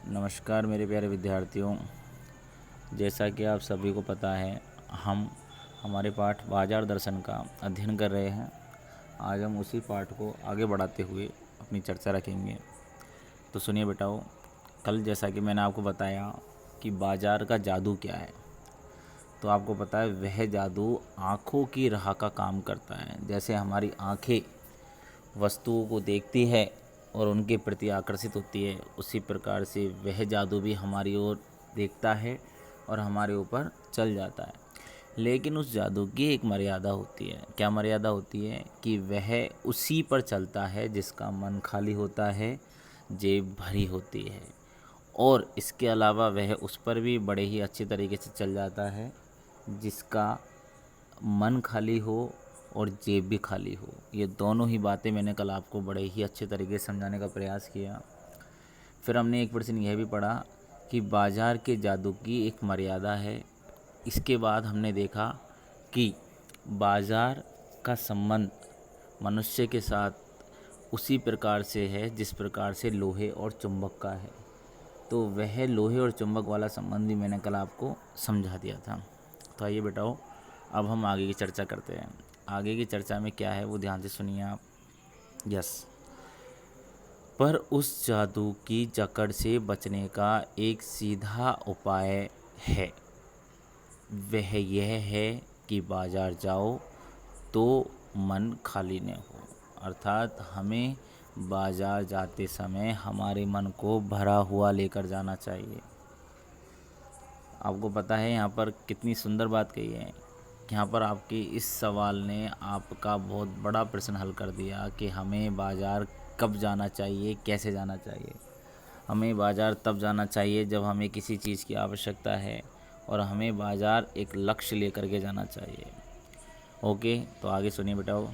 नमस्कार मेरे प्यारे विद्यार्थियों। जैसा कि आप सभी को पता है, हम हमारे पाठ बाजार दर्शन का अध्ययन कर रहे हैं। आज हम उसी पाठ को आगे बढ़ाते हुए अपनी चर्चा रखेंगे। तो सुनिए बेटाओ, कल जैसा कि मैंने आपको बताया कि बाजार का जादू क्या है, तो आपको पता है वह जादू आँखों की राह का काम करता है। जैसे हमारी आँखें वस्तुओं को देखती है और उनके प्रति आकर्षित होती है, उसी प्रकार से वह जादू भी हमारी ओर देखता है और हमारे ऊपर चल जाता है। लेकिन उस जादू की एक मर्यादा होती है। क्या मर्यादा होती है? कि वह उसी पर चलता है जिसका मन खाली होता है, जेब भरी होती है। और इसके अलावा वह उस पर भी बड़े ही अच्छे तरीके से चल जाता है जिसका मन खाली हो और जेब भी खाली हो। ये दोनों ही बातें मैंने कल आपको बड़े ही अच्छे तरीके से समझाने का प्रयास किया। फिर हमने एक प्रश्न यह भी पढ़ा कि बाजार के जादू की एक मर्यादा है। इसके बाद हमने देखा कि बाजार का संबंध मनुष्य के साथ उसी प्रकार से है जिस प्रकार से लोहे और चुंबक का है। तो वह लोहे और चुंबक वाला संबंध भी मैंने कल आपको समझा दिया था। तो आइए बेटाओ, अब हम आगे की चर्चा करते हैं। आगे की चर्चा में क्या है वो ध्यान से सुनिए आप। यस, पर उस जादू की जकड़ से बचने का एक सीधा उपाय है। वह यह है कि बाजार जाओ तो मन खाली न हो। अर्थात हमें बाजार जाते समय हमारे मन को भरा हुआ लेकर जाना चाहिए। आपको पता है यहाँ पर कितनी सुंदर बात कही है। यहाँ पर आपके इस सवाल ने आपका बहुत बड़ा प्रश्न हल कर दिया कि हमें बाज़ार कब जाना चाहिए, कैसे जाना चाहिए। हमें बाज़ार तब जाना चाहिए जब हमें किसी चीज़ की आवश्यकता है, और हमें बाज़ार एक लक्ष्य लेकर के जाना चाहिए। ओके, तो आगे सुनिए बेटाओ।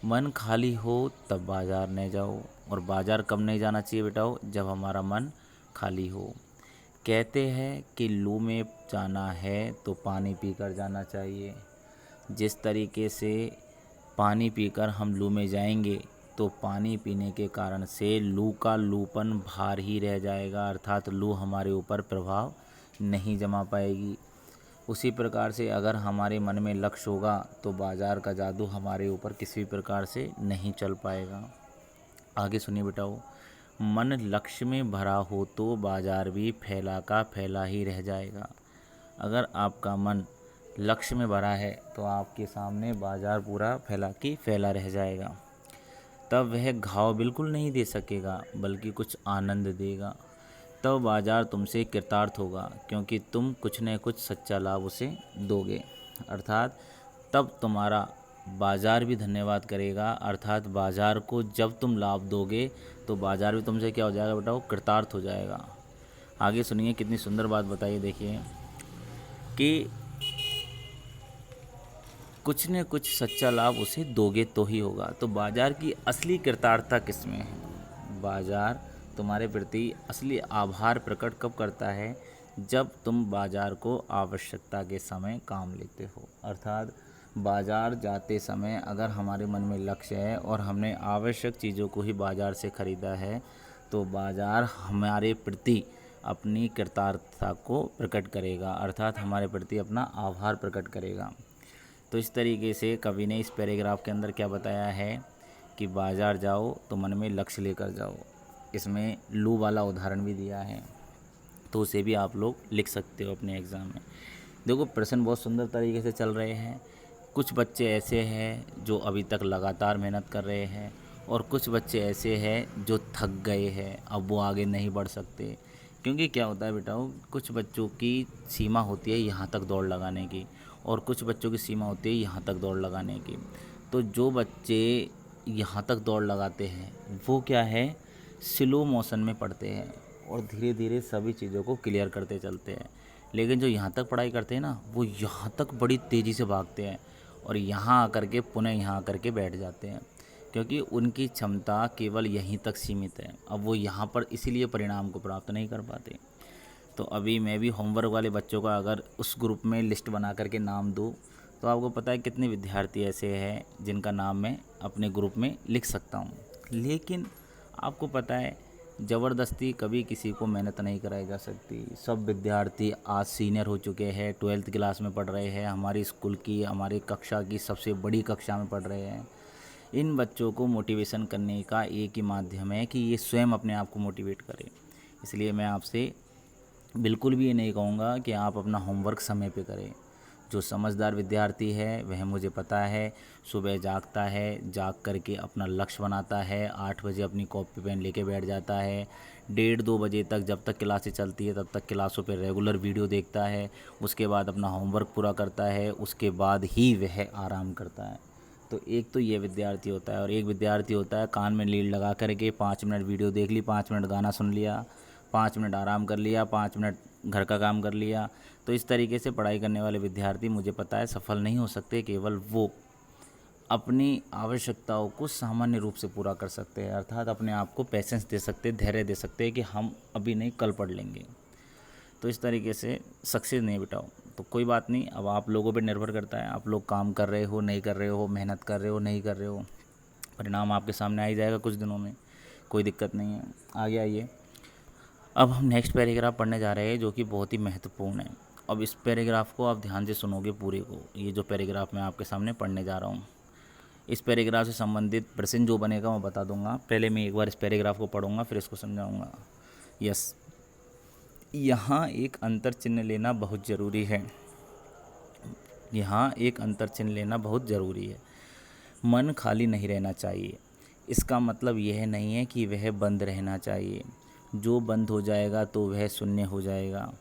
मन खाली हो तब बाज़ार न जाओ। और बाज़ार कब नहीं जाना चाहिए बेटाओ? जब हमारा मन खाली हो। कहते हैं कि लू में जाना है तो पानी पीकर जाना चाहिए। जिस तरीके से पानी पीकर हम लू में जाएंगे तो पानी पीने के कारण से लू का लूपन भार ही रह जाएगा, अर्थात लू हमारे ऊपर प्रभाव नहीं जमा पाएगी। उसी प्रकार से अगर हमारे मन में लक्ष्य होगा तो बाजार का जादू हमारे ऊपर किसी भी प्रकार से नहीं चल पाएगा। आगे सुनिए बेटाओ। मन लक्ष्य में भरा हो तो बाजार भी फैला का फैला ही रह जाएगा। अगर आपका मन लक्ष्य में भरा है तो आपके सामने बाजार पूरा फैला की फैला रह जाएगा। तब वह घाव बिल्कुल नहीं दे सकेगा बल्कि कुछ आनंद देगा। तब बाजार तुमसे कृतार्थ होगा क्योंकि तुम कुछ न कुछ सच्चा लाभ उसे दोगे। अर्थात तब तुम्हारा बाज़ार भी धन्यवाद करेगा। अर्थात बाज़ार को जब तुम लाभ दोगे तो बाज़ार भी तुमसे क्या हो जाएगा बेटा? कृतार्थ हो जाएगा। आगे सुनिए, कितनी सुंदर बात बताइए। देखिए कि कुछ न कुछ सच्चा लाभ उसे दोगे तो ही होगा। तो बाज़ार की असली कृतार्थता किस में है? बाज़ार तुम्हारे प्रति असली आभार प्रकट कब करता है? जब तुम बाज़ार को आवश्यकता के समय काम लेते हो। अर्थात बाज़ार जाते समय अगर हमारे मन में लक्ष्य है और हमने आवश्यक चीज़ों को ही बाज़ार से ख़रीदा है तो बाज़ार हमारे प्रति अपनी कृतार्थता को प्रकट करेगा, अर्थात हमारे प्रति अपना आभार प्रकट करेगा। तो इस तरीके से कवि ने इस पैराग्राफ के अंदर क्या बताया है कि बाज़ार जाओ तो मन में लक्ष्य लेकर जाओ। इसमें लू वाला उदाहरण भी दिया है, तो उसे भी आप लोग लिख सकते हो अपने एग्ज़ाम में। देखो, प्रश्न बहुत सुंदर तरीके से चल रहे हैं। कुछ बच्चे ऐसे हैं जो अभी तक लगातार मेहनत कर रहे हैं, और कुछ बच्चे ऐसे हैं जो थक गए हैं, अब वो आगे नहीं बढ़ सकते। क्योंकि क्या होता है बेटाओ, कुछ बच्चों की सीमा होती है यहाँ तक दौड़ लगाने की, और कुछ बच्चों की सीमा होती है यहाँ तक दौड़ लगाने की। तो जो बच्चे यहाँ तक दौड़ लगाते हैं वो क्या है, स्लो मोशन में पढ़ते हैं और धीरे धीरे सभी चीज़ों को क्लियर करते चलते हैं। लेकिन जो यहाँ तक पढ़ाई करते हैं ना, वो यहाँ तक बड़ी तेज़ी से भागते हैं और यहाँ आकर के पुनः यहाँ आकर के बैठ जाते हैं, क्योंकि उनकी क्षमता केवल यहीं तक सीमित है। अब वो यहाँ पर इसीलिए परिणाम को प्राप्त नहीं कर पाते। तो अभी मैं भी होमवर्क वाले बच्चों का अगर उस ग्रुप में लिस्ट बना करके नाम दूँ तो आपको पता है कितने विद्यार्थी ऐसे हैं जिनका नाम मैं अपने ग्रुप में लिख सकता हूँ। लेकिन आपको पता है ज़बरदस्ती कभी किसी को मेहनत नहीं कराई जा सकती। सब विद्यार्थी आज सीनियर हो चुके हैं, 12th क्लास में पढ़ रहे हैं, हमारी स्कूल की हमारी कक्षा की सबसे बड़ी कक्षा में पढ़ रहे हैं। इन बच्चों को मोटिवेशन करने का एक ही माध्यम है कि ये स्वयं अपने आप को मोटिवेट करें। इसलिए मैं आपसे बिल्कुल भी ये नहीं कहूँगा कि आप अपना होमवर्क समय पे करें। जो समझदार विद्यार्थी है वह, मुझे पता है, सुबह जागता है, जाग करके अपना लक्ष्य बनाता है, 8 बजे अपनी कॉपी पेन लेके बैठ जाता है, 1:30-2 बजे तक जब तक क्लासें चलती है तब तक क्लासों पे रेगुलर वीडियो देखता है, उसके बाद अपना होमवर्क पूरा करता है, उसके बाद ही वह आराम करता है। तो एक तो ये विद्यार्थी होता है, और एक विद्यार्थी होता है कान में लीड लगा करके 5 मिनट वीडियो देख ली, 5 मिनट गाना सुन लिया, 5 मिनट आराम कर लिया, 5 मिनट घर का काम कर लिया। तो इस तरीके से पढ़ाई करने वाले विद्यार्थी, मुझे पता है, सफल नहीं हो सकते। केवल वो अपनी आवश्यकताओं को सामान्य रूप से पूरा कर सकते हैं, अर्थात अपने आप को पेशेंस दे सकते, धैर्य दे सकते हैं कि हम अभी नहीं कल पढ़ लेंगे। तो इस तरीके से सक्सेस नहीं बिठाओ। तो कोई बात नहीं, अब आप लोगों पे निर्भर करता है, आप लोग काम कर रहे हो नहीं कर रहे हो, मेहनत कर रहे हो नहीं कर रहे हो, परिणाम आपके सामने आ ही जाएगा कुछ दिनों में, कोई दिक्कत नहीं है। आगे आइए, अब हम नेक्स्ट पैराग्राफ पढ़ने जा रहे हैं जो कि बहुत ही महत्वपूर्ण है। अब इस पैराग्राफ को आप ध्यान से सुनोगे पूरे को। ये जो पैराग्राफ मैं आपके सामने पढ़ने जा रहा हूँ, इस पैराग्राफ से संबंधित प्रश्न जो बनेगा मैं बता दूंगा। पहले मैं एक बार इस पैराग्राफ को पढ़ूंगा, फिर इसको समझाऊंगा। यस, यहाँ एक अंतर चिन्ह लेना बहुत ज़रूरी है। यहाँ एक अंतर चिन्ह लेना बहुत ज़रूरी है। मन खाली नहीं रहना चाहिए। इसका मतलब यह नहीं है कि वह बंद रहना चाहिए। जो बंद हो जाएगा तो वह शून्य हो जाएगा।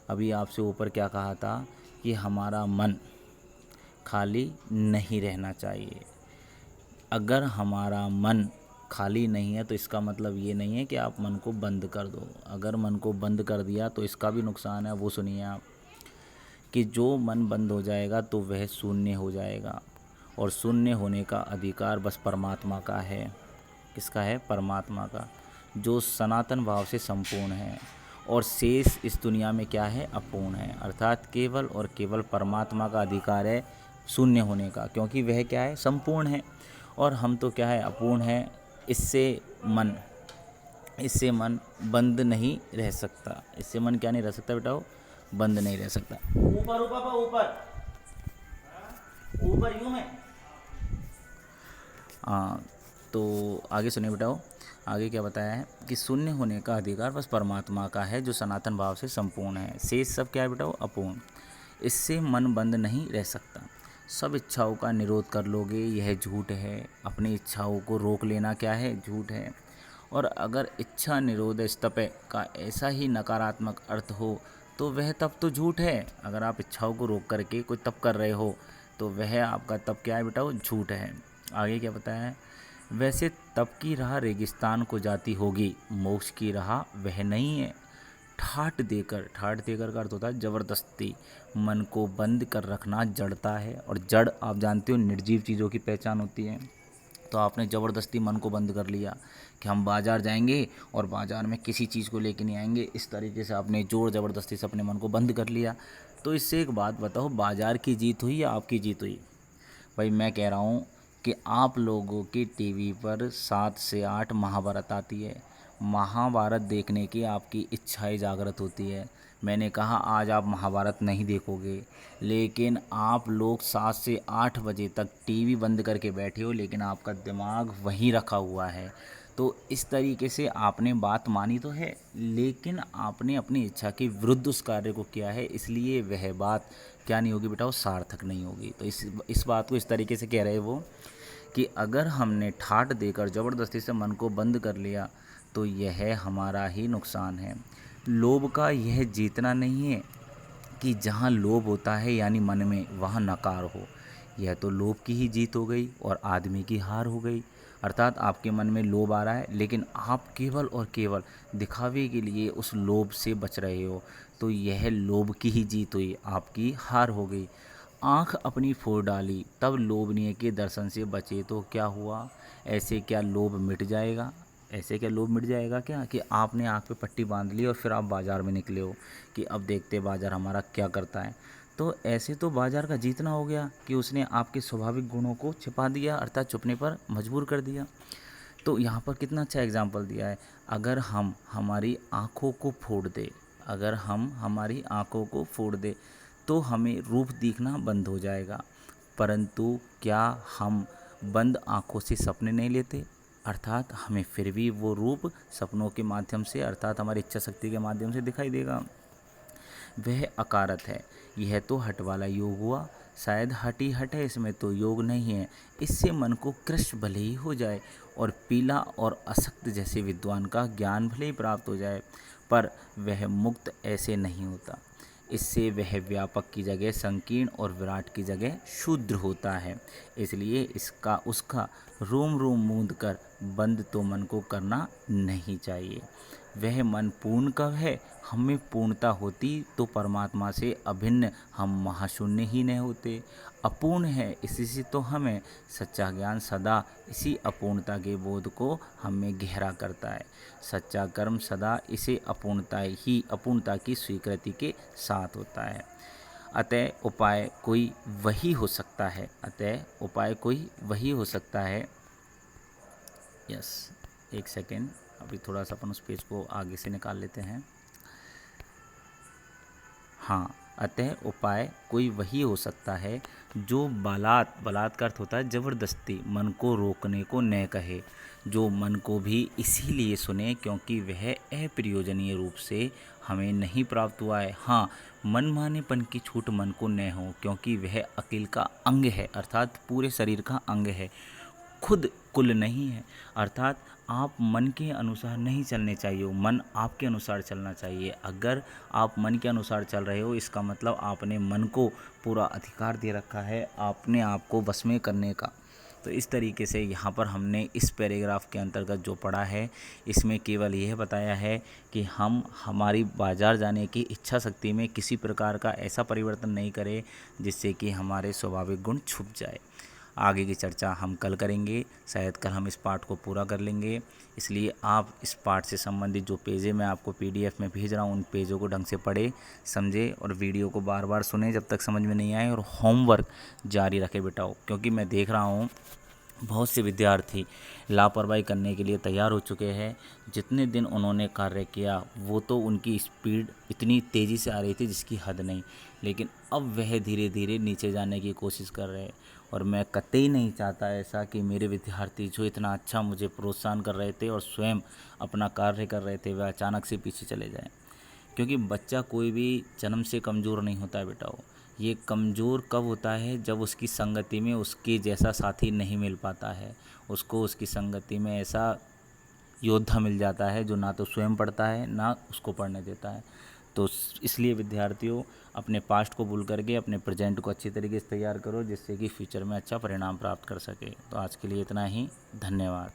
अभी आपसे ऊपर क्या कहा था कि हमारा मन खाली नहीं रहना चाहिए। अगर हमारा मन खाली नहीं है तो इसका मतलब ये नहीं है कि आप मन को बंद कर दो। अगर मन को बंद कर दिया तो इसका भी नुकसान है, वो सुनिए आप, कि जो मन बंद हो जाएगा तो वह शून्य हो जाएगा, और शून्य होने का अधिकार बस परमात्मा का है। किसका है? परमात्मा का, जो सनातन भाव से संपूर्ण है, और शेष इस दुनिया में क्या है? अपूर्ण है। अर्थात केवल और केवल परमात्मा का अधिकार है शून्य होने का, क्योंकि वह क्या है? संपूर्ण है, और हम तो क्या है? अपूर्ण है। इससे मन बंद नहीं रह सकता। इससे मन क्या नहीं रह सकता बेटा? बंद नहीं रह सकता। ऊपर ऊपर ऊपर ऊपर यूं है। हाँ, तो आगे सुनिए बेटाओ, आगे क्या बताया है कि शून्य होने का अधिकार बस परमात्मा का है, जो सनातन भाव से संपूर्ण है। शेष सब क्या है बेटाओ? अपूर्ण। इससे मन बंद नहीं रह सकता। सब इच्छाओं का निरोध कर लोगे, यह झूठ है। अपनी इच्छाओं को रोक लेना क्या है? झूठ है। और अगर इच्छा निरोध स्तप का ऐसा ही नकारात्मक अर्थ हो तो वह तप तो झूठ है। अगर आप इच्छाओं को रोक करके कोई तप कर रहे हो तो वह आपका तप क्या है बेटा? वो झूठ है। आगे क्या बताया है? वैसे तप की राह रेगिस्तान को जाती होगी, मोक्ष की राह वह नहीं है। ठाट देकर का अर्थ होता है ज़बरदस्ती मन को बंद कर रखना जड़ता है, और जड़ आप जानते हो निर्जीव चीज़ों की पहचान होती है। तो आपने ज़बरदस्ती मन को बंद कर लिया कि हम बाज़ार जाएंगे और बाज़ार में किसी चीज़ को लेके नहीं आएंगे, इस तरीके से आपने ज़ोर ज़बरदस्ती से अपने मन को बंद कर लिया। तो इससे एक बात बताओ, बाज़ार की जीत हुई या आपकी जीत हुई? भाई मैं कह रहा हूँ कि आप लोगों की टीवी पर 7 से 8 महाभारत आती है। महाभारत देखने की आपकी इच्छाएं जागृत होती है। मैंने कहा आज आप महाभारत नहीं देखोगे, लेकिन आप लोग 7 से 8 बजे तक टीवी बंद करके बैठे हो, लेकिन आपका दिमाग वहीं रखा हुआ है। तो इस तरीके से आपने बात मानी तो है, लेकिन आपने अपनी इच्छा के विरुद्ध उस कार्य को किया है, इसलिए वह बात क्या नहीं होगी बेटा? वो सार्थक नहीं होगी। तो इस बात को इस तरीके से कह रहे वो कि अगर हमने ठाट देकर ज़बरदस्ती से मन को बंद कर लिया तो यह हमारा ही नुकसान है। लोभ का यह जीतना नहीं है कि जहाँ लोभ होता है यानी मन में, वहाँ नकार हो। यह तो लोभ की ही जीत हो गई और आदमी की हार हो गई। अर्थात आपके मन में लोभ आ रहा है, लेकिन आप केवल और केवल दिखावे के लिए उस लोभ से बच रहे हो, तो यह लोभ की ही जीत हुई, आपकी हार हो गई। आँख अपनी फोड़ डाली तब लोभनीय के दर्शन से बचे तो क्या हुआ? ऐसे क्या लोभ मिट जाएगा? ऐसे क्या लोभ मिट जाएगा क्या कि आपने आँख पे पट्टी बांध ली और फिर आप बाज़ार में निकले हो कि अब देखते बाज़ार हमारा क्या करता है? तो ऐसे तो बाज़ार का जीतना हो गया कि उसने आपके स्वाभाविक गुणों को छिपा दिया, अर्थात छुपने पर मजबूर कर दिया। तो यहाँ पर कितना अच्छा एग्जाम्पल दिया है। अगर हम हमारी आँखों को फोड़ दे, अगर हम हमारी आँखों को फोड़ दे तो हमें रूप दिखना बंद हो जाएगा, परंतु क्या हम बंद आँखों से सपने नहीं लेते? अर्थात हमें फिर भी वो रूप सपनों के माध्यम से, अर्थात हमारी इच्छा शक्ति के माध्यम से दिखाई देगा। वह अकारत है। यह तो हट वाला योग हुआ, शायद हट ही हट है, इसमें तो योग नहीं है। इससे मन को कृष्ण भले ही हो जाए और पीला और असक्त जैसे विद्वान का ज्ञान भले ही प्राप्त हो जाए, पर वह मुक्त ऐसे नहीं होता। इससे वह व्यापक की जगह संकीर्ण और विराट की जगह शूद्र होता है। इसलिए इसका उसका रोम रोम मूंद कर बंद तो मन को करना नहीं चाहिए। वह मन पूर्ण कब है? हमें पूर्णता होती तो परमात्मा से अभिन्न हम महाशून्य ही नहीं होते। अपूर्ण है, इसी से तो हमें सच्चा ज्ञान सदा इसी अपूर्णता के बोध को हमें गहरा करता है। सच्चा कर्म सदा इसे अपूर्णता की स्वीकृति के साथ होता है। अतः उपाय कोई वही हो सकता है, अतः उपाय कोई वही हो सकता है। यस, एक सेकेंड, अभी थोड़ा सा अपन उस पेज को आगे से निकाल लेते हैं। हाँ, अतः उपाय कोई वही हो सकता है जो बलात् का अर्थ होता है ज़बरदस्ती मन को रोकने को न कहे, जो मन को भी इसीलिए सुने क्योंकि वह अप्रयोजनीय रूप से हमें नहीं प्राप्त हुआ है। हाँ, मनमानेपन की छूट मन को न हो क्योंकि वह अकिल का अंग है, अर्थात पूरे शरीर का अंग है, खुद कुल नहीं है। अर्थात आप मन के अनुसार नहीं चलने चाहिए, मन आपके अनुसार चलना चाहिए। अगर आप मन के अनुसार चल रहे हो, इसका मतलब आपने मन को पूरा अधिकार दे रखा है आपने आप को वश में करने का। तो इस तरीके से यहाँ पर हमने इस पैराग्राफ के अंतर्गत जो पढ़ा है, इसमें केवल यह बताया है कि हम हमारी बाजार जाने की इच्छा शक्ति में किसी प्रकार का ऐसा परिवर्तन नहीं करें जिससे कि हमारे स्वाभाविक गुण छुप जाए। आगे की चर्चा हम कल करेंगे, शायद कल हम इस पाठ को पूरा कर लेंगे। इसलिए आप इस पाठ से संबंधित जो पेजें मैं आपको PDF में भेज रहा हूँ, उन पेजों को ढंग से पढ़ें, समझें और वीडियो को बार बार सुनें जब तक समझ में नहीं आए, और होमवर्क जारी रखें बेटाओ, क्योंकि मैं देख रहा हूँ बहुत से विद्यार्थी लापरवाही करने के लिए तैयार हो चुके हैं। जितने दिन उन्होंने कार्य किया वो तो उनकी स्पीड इतनी तेज़ी से आ रही थी जिसकी हद नहीं, लेकिन अब वह धीरे धीरे नीचे जाने की कोशिश कर रहे हैं। और मैं कतई नहीं चाहता ऐसा कि मेरे विद्यार्थी जो इतना अच्छा मुझे प्रोत्साहन कर रहे थे और स्वयं अपना कार्य कर रहे थे, वह अचानक से पीछे चले जाएं। क्योंकि बच्चा कोई भी जन्म से कमज़ोर नहीं होता है बेटाओ। ये कमज़ोर कब होता है? जब उसकी संगति में उसके जैसा साथी नहीं मिल पाता है, उसको उसकी संगति में ऐसा योद्धा मिल जाता है जो ना तो स्वयं पढ़ता है ना उसको पढ़ने देता है। तो इसलिए विद्यार्थियों, अपने पास्ट को भूल करके अपने प्रेजेंट को अच्छी तरीके से तैयार करो जिससे कि फ्यूचर में अच्छा परिणाम प्राप्त कर सके। तो आज के लिए इतना ही, धन्यवाद।